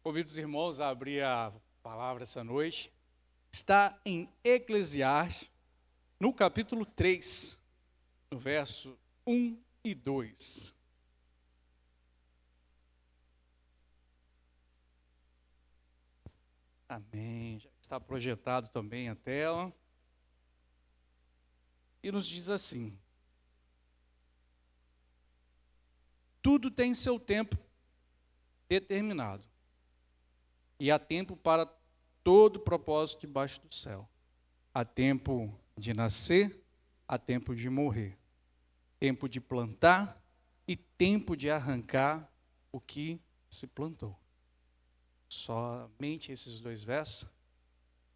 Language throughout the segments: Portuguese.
Convido os irmãos a abrir a palavra essa noite. Está em Eclesiastes, no capítulo 3, no verso 1 e 2. Amém. Já está projetado também a tela. E nos diz assim: tudo tem seu tempo determinado, e há tempo para todo propósito debaixo do céu. Há tempo de nascer, há tempo de morrer, tempo de plantar e tempo de arrancar o que se plantou. Somente esses dois versos.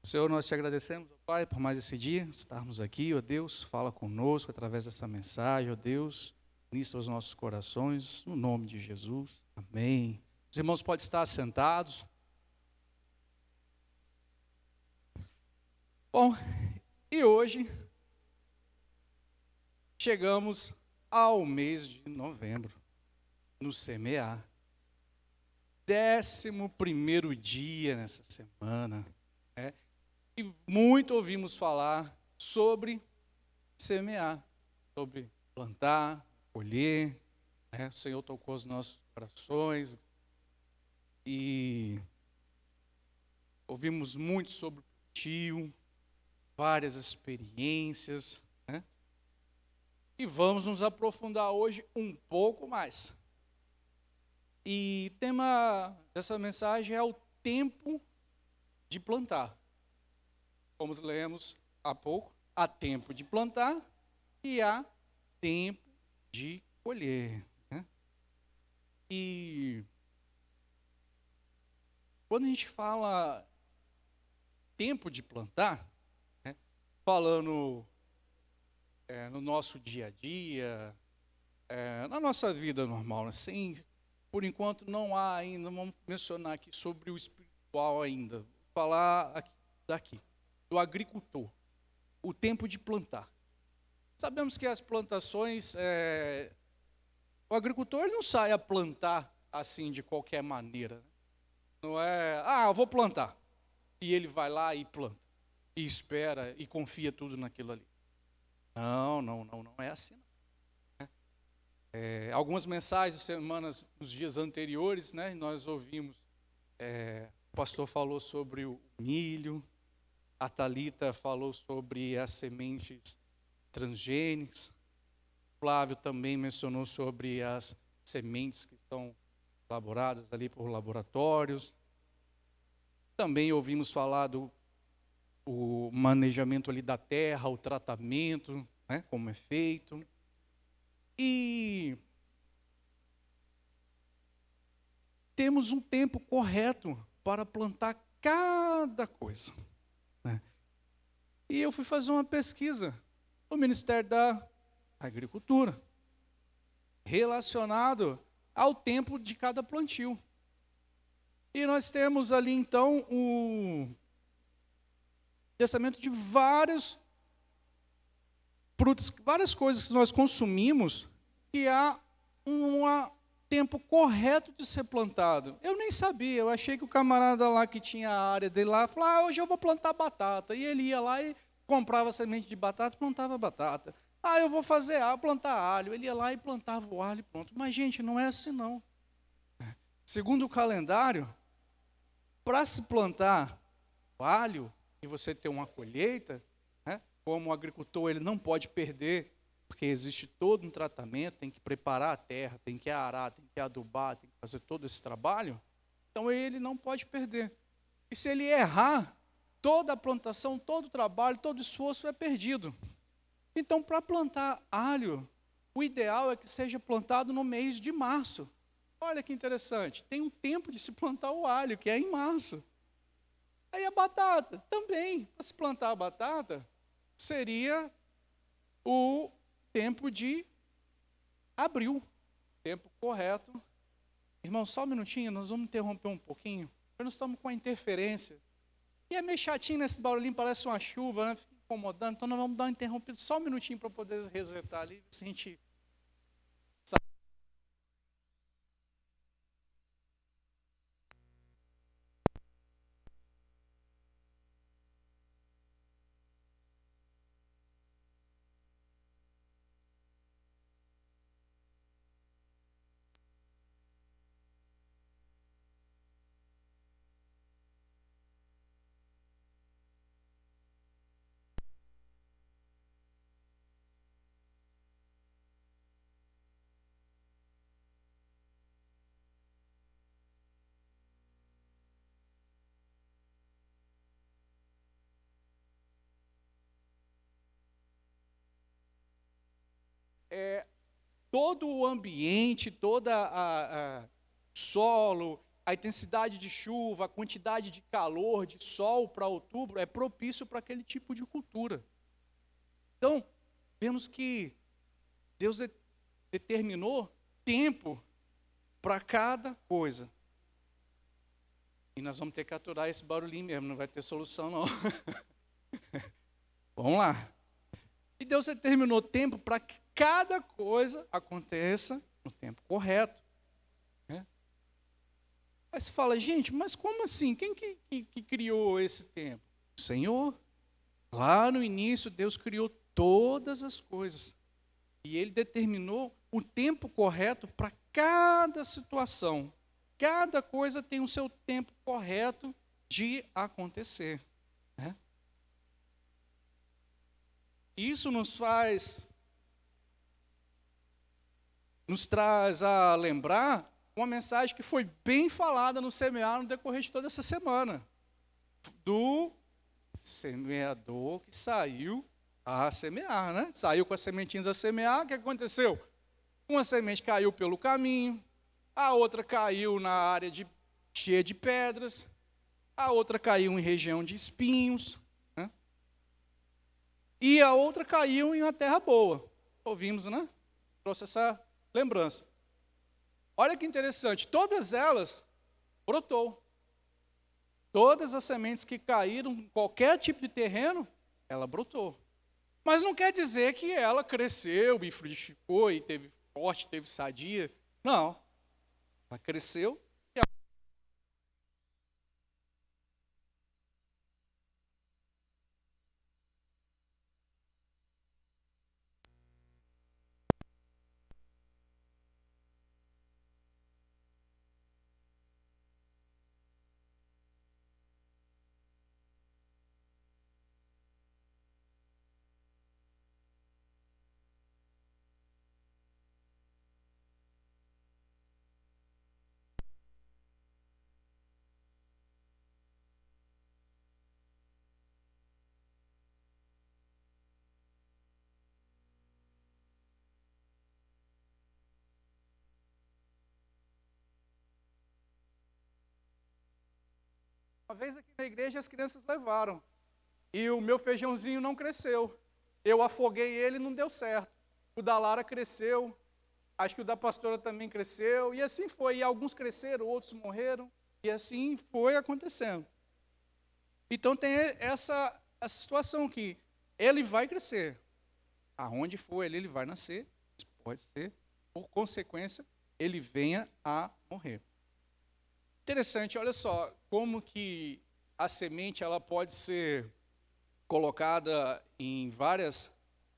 Senhor, nós te agradecemos, ó Pai, por mais esse dia, estarmos aqui, ó Deus, fala conosco através dessa mensagem, ó Deus, ministra os nossos corações, no nome de Jesus, amém. Os irmãos podem estar sentados. Bom, e hoje chegamos ao mês de novembro, no semear. 11º dia nessa semana, né? E muito ouvimos falar sobre semear, sobre plantar, colher, né? O Senhor tocou os nossos corações e ouvimos muito sobre o plantio, várias experiências, né? E vamos nos aprofundar hoje um pouco mais. E o tema dessa mensagem é o tempo de plantar. Como lemos há pouco, há tempo de plantar e há tempo de colher, né? E quando a gente fala tempo de plantar, né, falando no nosso dia a dia, na nossa vida normal, assim, por enquanto não há ainda, vamos mencionar aqui sobre o espiritual ainda, vou falar daqui, do agricultor, o tempo de plantar. Sabemos que as plantações, o agricultor ele não sai a plantar assim de qualquer maneira, né? Não é, eu vou plantar, e ele vai lá e planta, e espera, e confia tudo naquilo ali. Não é assim, não. Algumas mensagens, semanas, nos dias anteriores, né, nós ouvimos, o pastor falou sobre o milho, a Thalita falou sobre as sementes transgênicas, o Flávio também mencionou sobre as sementes que estão elaboradas ali por laboratórios. Também ouvimos falar do o manejamento ali da terra, o tratamento, né, como é feito. E temos um tempo correto para plantar cada coisa, né? E eu fui fazer uma pesquisa no Ministério da Agricultura, relacionado ao tempo de cada plantio. E nós temos ali, então, o testamento de vários frutos, várias coisas que nós consumimos, que há um tempo correto de ser plantado. Eu nem sabia, eu achei que o camarada lá que tinha a área dele lá, falou, hoje eu vou plantar batata. E ele ia lá e comprava semente de batata e plantava batata. Eu vou plantar alho. Ele ia lá e plantava o alho e pronto. Mas, gente, não é assim não. Segundo o calendário, para se plantar o alho e você ter uma colheita, né, como o agricultor ele não pode perder, porque existe todo um tratamento, tem que preparar a terra, tem que arar, tem que adubar, tem que fazer todo esse trabalho, então ele não pode perder. E se ele errar, toda a plantação, todo o trabalho, todo o esforço é perdido. Então, para plantar alho, o ideal é que seja plantado no mês de março. Olha que interessante, tem um tempo de se plantar o alho, que é em março. Aí a batata, também, para se plantar a batata, seria o tempo de abril, tempo correto. Irmão, só um minutinho, nós vamos interromper um pouquinho, porque nós estamos com a interferência. E é meio chatinho nesse barulhinho, parece uma chuva, né? Fica incomodando, então nós vamos dar uma interrompida só um minutinho para poder resetar ali, se a gente... todo o ambiente, toda solo, a intensidade de chuva, a quantidade de calor, de sol para outubro, é propício para aquele tipo de cultura. Então, vemos que Deus determinou tempo para cada coisa. E nós vamos ter que aturar esse barulhinho mesmo, não vai ter solução não. Vamos lá. E Deus determinou tempo para que cada coisa aconteça no tempo correto. Né? Aí você fala, gente, mas como assim? Quem que criou esse tempo? O Senhor. Lá no início, Deus criou todas as coisas. E Ele determinou o tempo correto para cada situação. Cada coisa tem o seu tempo correto de acontecer. Né? Isso nos traz a lembrar uma mensagem que foi bem falada no semear no decorrer de toda essa semana. Do semeador que saiu a semear, né? Saiu com as sementinhas a semear, o que aconteceu? Uma semente caiu pelo caminho, a outra caiu na área cheia de pedras, a outra caiu em região de espinhos, né? E a outra caiu em uma terra boa. Ouvimos, né? Trouxe essa lembrança. Olha que interessante, todas elas brotou. Todas as sementes que caíram em qualquer tipo de terreno, ela brotou. Mas não quer dizer que ela cresceu e frutificou e teve forte, teve sadia. Não. Ela cresceu e uma vez aqui na igreja as crianças levaram. E o meu feijãozinho não cresceu. Eu afoguei ele e não deu certo. O da Lara cresceu. Acho que o da pastora também cresceu. E assim foi. E alguns cresceram, outros morreram. E assim foi acontecendo. Então tem essa situação que ele vai crescer. Aonde for ele vai nascer. Pode ser, por consequência, ele venha a morrer. Interessante, olha só, como que a semente ela pode ser colocada em várias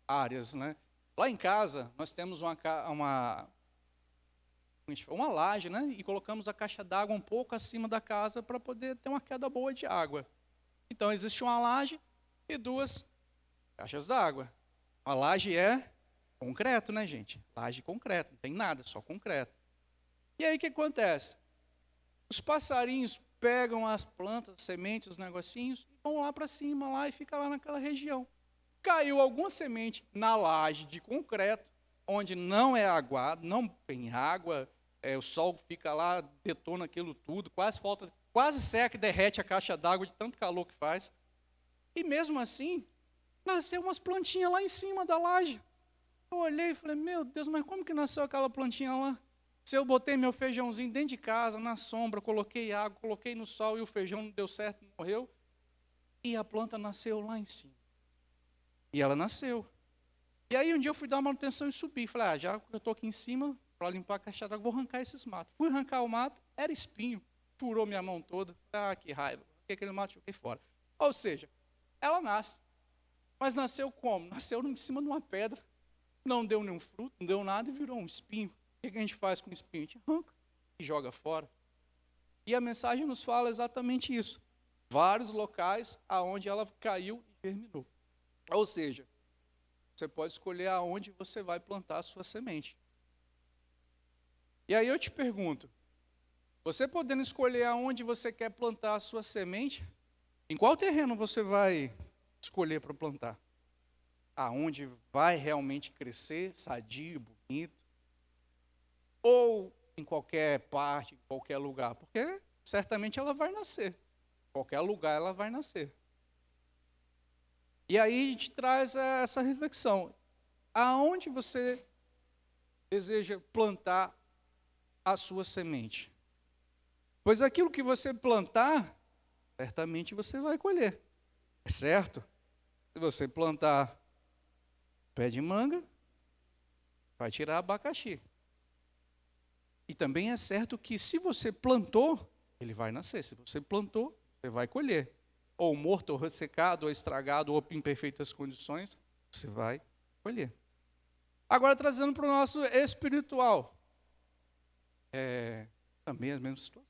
áreas, né? Lá em casa, nós temos uma laje, né? E colocamos a caixa d'água um pouco acima da casa para poder ter uma queda boa de água. Então, existe uma laje e duas caixas d'água. A laje é concreto, né, gente? Laje concreto, não tem nada, só concreto. E aí, o que acontece? Os passarinhos pegam as plantas, as sementes, os negocinhos, e vão lá para cima, lá e fica lá naquela região. Caiu alguma semente na laje de concreto, onde não é aguado, não tem água, o sol fica lá, detona aquilo tudo, quase seca e derrete a caixa d'água de tanto calor que faz. E mesmo assim, nasceu umas plantinhas lá em cima da laje. Eu olhei e falei, meu Deus, mas como que nasceu aquela plantinha lá? Se eu botei meu feijãozinho dentro de casa, na sombra, coloquei água, coloquei no sol e o feijão não deu certo, morreu. E a planta nasceu lá em cima. E ela nasceu. E aí um dia eu fui dar manutenção e subi. Falei, já que eu estou aqui em cima, para limpar a caixa d'água, vou arrancar esses matos. Fui arrancar o mato, era espinho. Furou minha mão toda. Que raiva. Fiquei aquele mato, joguei fora. Ou seja, ela nasce. Mas nasceu como? Nasceu em cima de uma pedra. Não deu nenhum fruto, não deu nada e virou um espinho. O que a gente faz com o espinho? A gente arranca e joga fora. E a mensagem nos fala exatamente isso. Vários locais aonde ela caiu e germinou. Ou seja, você pode escolher aonde você vai plantar a sua semente. E aí eu te pergunto, você podendo escolher aonde você quer plantar a sua semente, em qual terreno você vai escolher para plantar? aonde vai realmente crescer, sadio, bonito, ou em qualquer parte, em qualquer lugar, porque certamente ela vai nascer. Em qualquer lugar ela vai nascer. E aí a gente traz essa reflexão. Aonde você deseja plantar a sua semente? Pois aquilo que você plantar, certamente você vai colher. É certo? Se você plantar pé de manga, vai tirar abacaxi. E também é certo que se você plantou, ele vai nascer. Se você plantou, você vai colher. Ou morto, ou ressecado, ou estragado, ou em perfeitas condições, você vai colher. Agora, trazendo para o nosso espiritual. Também a mesma situação.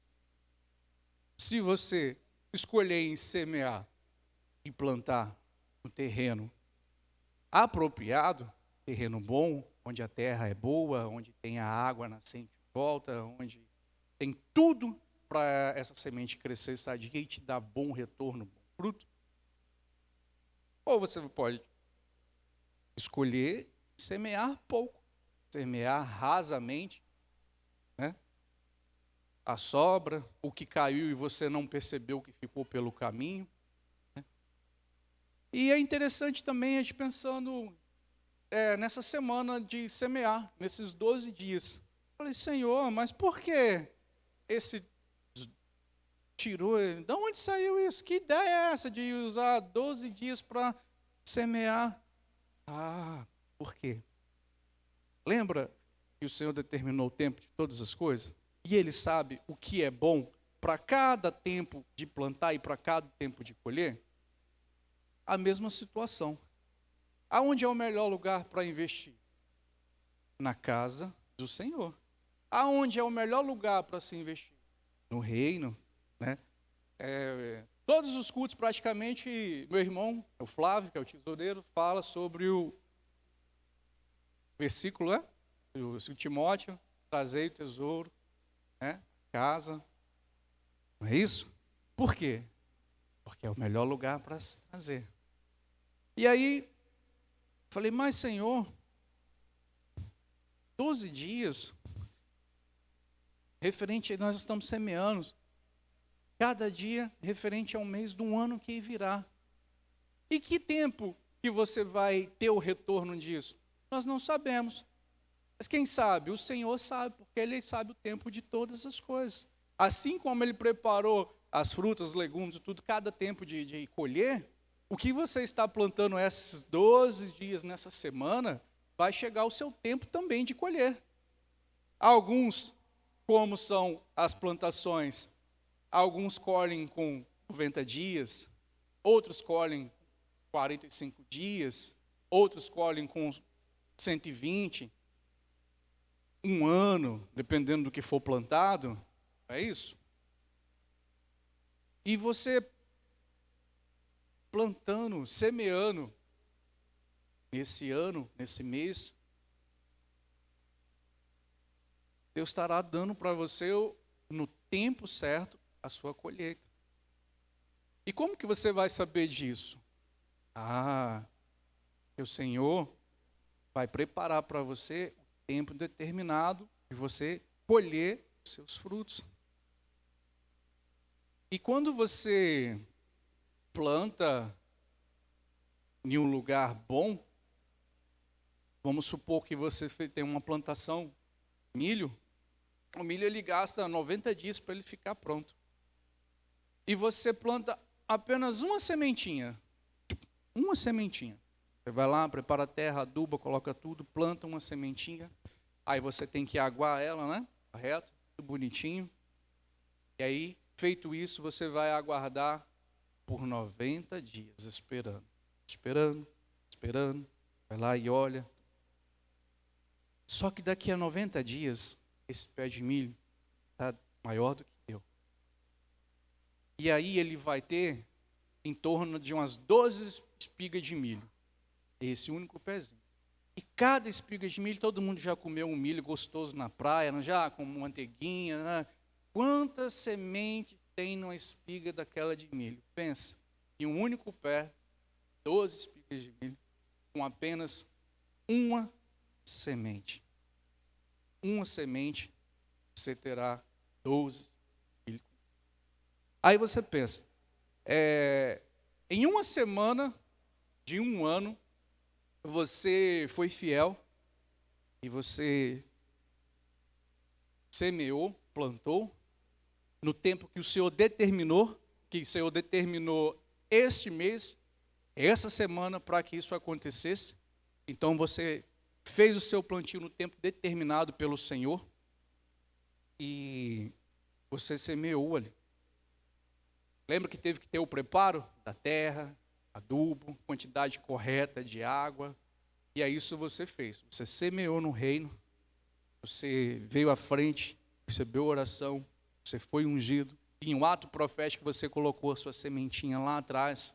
Se você escolher em semear e plantar no terreno apropriado, terreno bom, onde a terra é boa, onde tem a água nascente em volta, onde tem tudo para essa semente crescer sadia e te dar bom retorno, bom fruto. Ou você pode escolher semear pouco, semear rasamente, né? A sobra, o que caiu e você não percebeu que ficou pelo caminho. Né? E é interessante também a gente pensando nessa semana de semear, nesses 12 dias. Falei, Senhor, mas por que esse tirou? De onde saiu isso? Que ideia é essa de usar 12 dias para semear? Por quê? Lembra que o Senhor determinou o tempo de todas as coisas? E Ele sabe o que é bom para cada tempo de plantar e para cada tempo de colher? A mesma situação. Aonde é o melhor lugar para investir? Na casa do Senhor. Aonde é o melhor lugar para se investir? No reino, né? Todos os cultos praticamente, meu irmão, o Flávio, que é o tesoureiro, fala sobre o versículo, né? O Timóteo, trazei o tesouro, né? Casa. Não é isso? Por quê? Porque é o melhor lugar para se trazer. E aí, falei, mas Senhor, 12 dias, referente, nós estamos semeando, cada dia referente ao mês do ano que virá. E que tempo que você vai ter o retorno disso? Nós não sabemos. Mas quem sabe? O Senhor sabe, porque Ele sabe o tempo de todas as coisas. Assim como Ele preparou as frutas, os legumes e tudo, cada tempo de colher, o que você está plantando esses 12 dias nessa semana, vai chegar o seu tempo também de colher. Alguns, como são as plantações, alguns colhem com 90 dias, outros colhem 45 dias, outros colhem com 120, um ano, dependendo do que for plantado, é isso? E você plantando, semeando, nesse ano, nesse mês, Deus estará dando para você, no tempo certo, a sua colheita. E como que você vai saber disso? O Senhor vai preparar para você o tempo determinado de você colher os seus frutos. E quando você planta em um lugar bom, vamos supor que você tem uma plantação de milho, o milho ele gasta 90 dias para ele ficar pronto. E você planta apenas uma sementinha. Você vai lá, prepara a terra, aduba, coloca tudo, planta uma sementinha. Aí você tem que aguar ela, né? Correto? Tudo bonitinho. E aí, feito isso, você vai aguardar por 90 dias, esperando. Vai lá e olha. Só que daqui a 90 dias, esse pé de milho está maior do que eu. E aí ele vai ter em torno de umas 12 espigas de milho. Esse único pezinho. E cada espiga de milho, todo mundo já comeu um milho gostoso na praia, não já? Com manteiguinha, né? Quantas sementes tem numa espiga daquela de milho? Pensa, em um único pé, 12 espigas de milho. com apenas uma semente. Uma semente, você terá 12 filhos. Aí você pensa, em uma semana de um ano, você foi fiel e você semeou, plantou, no tempo que o Senhor determinou, este mês, essa semana, para que isso acontecesse. Então você fez o seu plantio no tempo determinado pelo Senhor e você semeou ali. Lembra que teve que ter o preparo da terra, adubo, quantidade correta de água, e é isso que você fez. Você semeou no reino, você veio à frente, recebeu oração, você foi ungido, e em um ato profético você colocou a sua sementinha lá atrás,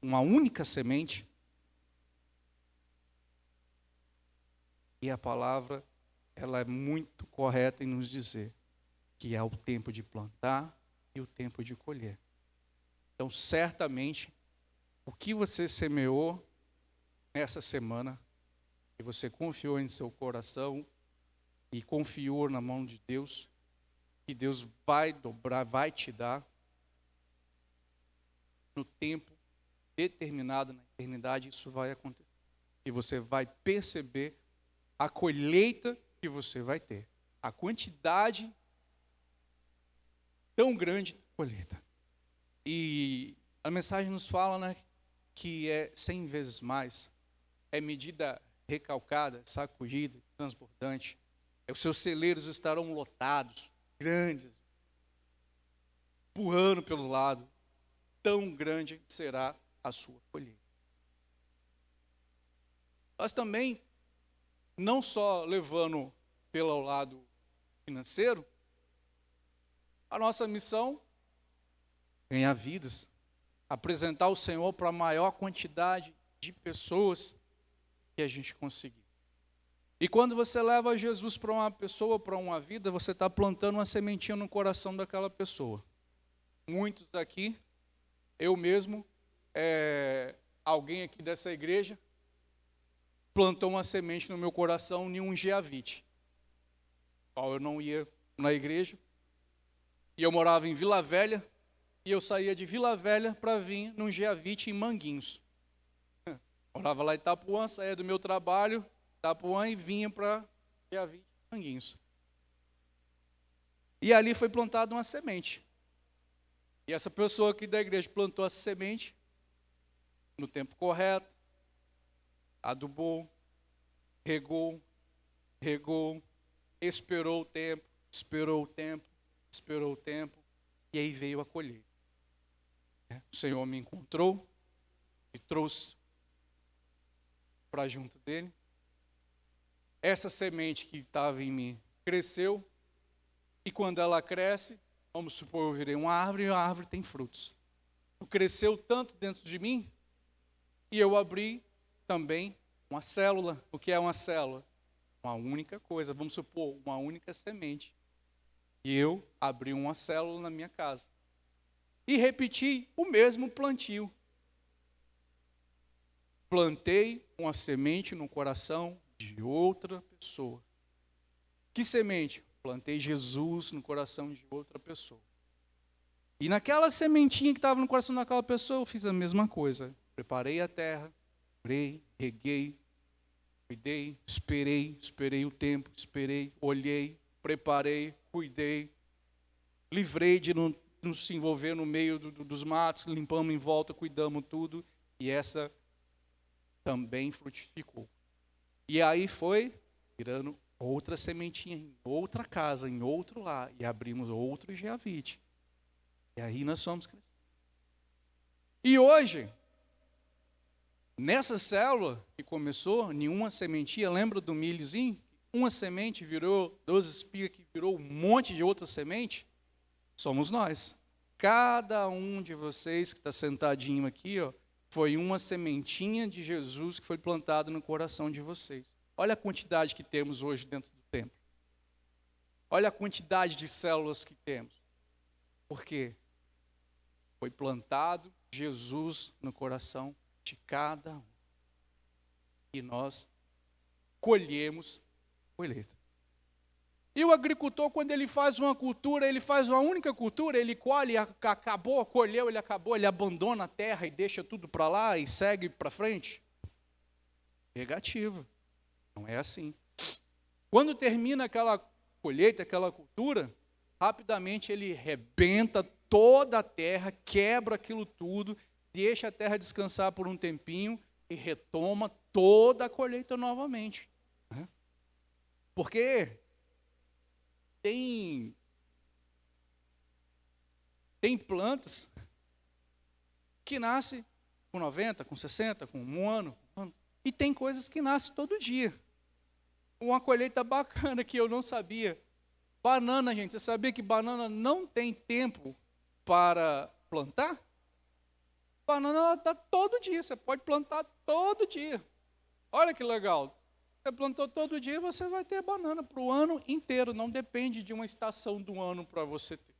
uma única semente. E a palavra, ela é muito correta em nos dizer que há o tempo de plantar e o tempo de colher. Então, certamente, o que você semeou nessa semana, que você confiou em seu coração e confiou na mão de Deus, que Deus vai dobrar, vai te dar, no tempo determinado na eternidade, isso vai acontecer. E você vai perceber a colheita que você vai ter. A quantidade tão grande de colheita. E a mensagem nos fala, que é 100 vezes mais. É medida recalcada, sacudida, transbordante. Os seus celeiros estarão lotados, grandes, empurrando pelos lados. Tão grande será a sua colheita. Nós também, não só levando pelo lado financeiro, a nossa missão é ganhar vidas, apresentar o Senhor para a maior quantidade de pessoas que a gente conseguir. E quando você leva Jesus para uma pessoa, para uma vida, você está plantando uma sementinha no coração daquela pessoa. Muitos aqui, eu mesmo, alguém aqui dessa igreja, plantou uma semente no meu coração em um Geavite. Eu não ia na igreja, e eu morava em Vila Velha, e eu saía de Vila Velha para vir num Geavite em Manguinhos. Morava lá em Itapuã, saía do meu trabalho, Itapuã, e vinha para Geavite em Manguinhos. E ali foi plantada uma semente. E essa pessoa aqui da igreja plantou a semente no tempo correto, adubou, regou, esperou o tempo, e aí veio a colheita. O Senhor me encontrou, me trouxe para junto dele. Essa semente que estava em mim cresceu, e quando ela cresce, vamos supor, eu virei uma árvore, e a árvore tem frutos. Cresceu tanto dentro de mim, e eu abri também uma célula. O que é uma célula? Uma única coisa, vamos supor, uma única semente. E eu abri uma célula na minha casa. E repeti o mesmo plantio. Plantei uma semente no coração de outra pessoa. Que semente? Plantei Jesus no coração de outra pessoa. E naquela sementinha que estava no coração daquela pessoa, eu fiz a mesma coisa. Preparei a terra, reguei, cuidei, esperei o tempo, olhei, preparei, cuidei, livrei de não se envolver no meio dos matos, limpamos em volta, cuidamos tudo, e essa também frutificou. E aí foi virando outra sementinha em outra casa, em outro lar, e abrimos outro Geavite. E aí nós fomos crescendo. E hoje, nessa célula que começou, nenhuma sementinha, lembra do milhozinho? Uma semente virou 12 espigas, que virou um monte de outra semente? Somos nós. Cada um de vocês que está sentadinho aqui, foi uma sementinha de Jesus que foi plantada no coração de vocês. Olha a quantidade que temos hoje dentro do templo. Olha a quantidade de células que temos. Por quê? Foi plantado Jesus no coração de cada um. e nós colhemos colheita. E o agricultor, quando ele faz uma cultura, ele faz uma única cultura, ele colhe, acabou, colheu, ele acabou, ele abandona a terra e deixa tudo para lá e segue para frente? Negativo. Não é assim. Quando termina aquela colheita, aquela cultura, rapidamente ele rebenta toda a terra, quebra aquilo tudo, deixa a terra descansar por um tempinho e retoma toda a colheita novamente. Porque tem plantas que nascem com 90, com 60, com um ano, e tem coisas que nascem todo dia. Uma colheita bacana que eu não sabia. Banana, gente, você sabia que banana não tem tempo para plantar? Banana ela dá todo dia, você pode plantar todo dia. Olha que legal. Você plantou todo dia, você vai ter banana para o ano inteiro, não depende de uma estação do ano para você ter.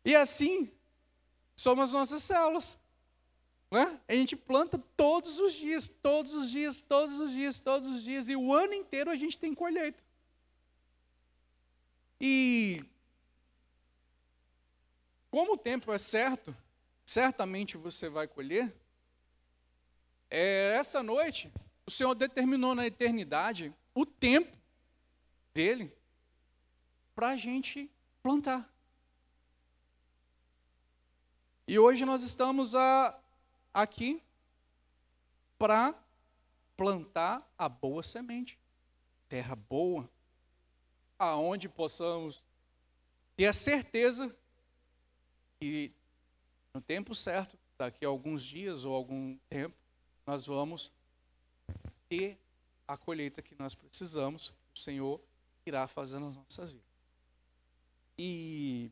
E assim são as nossas células. Né? A gente planta todos os dias, todos os dias, todos os dias, todos os dias, e o ano inteiro a gente tem colheita. E como o tempo é certo, certamente você vai colher. Essa noite, o Senhor determinou na eternidade o tempo dele para a gente plantar. E hoje nós estamos aqui para plantar a boa semente, terra boa, aonde possamos ter a certeza que no tempo certo, daqui a alguns dias ou algum tempo, nós vamos ter a colheita que nós precisamos, que o Senhor irá fazer nas nossas vidas. E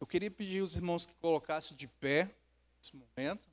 eu queria pedir aos irmãos que colocassem de pé nesse momento.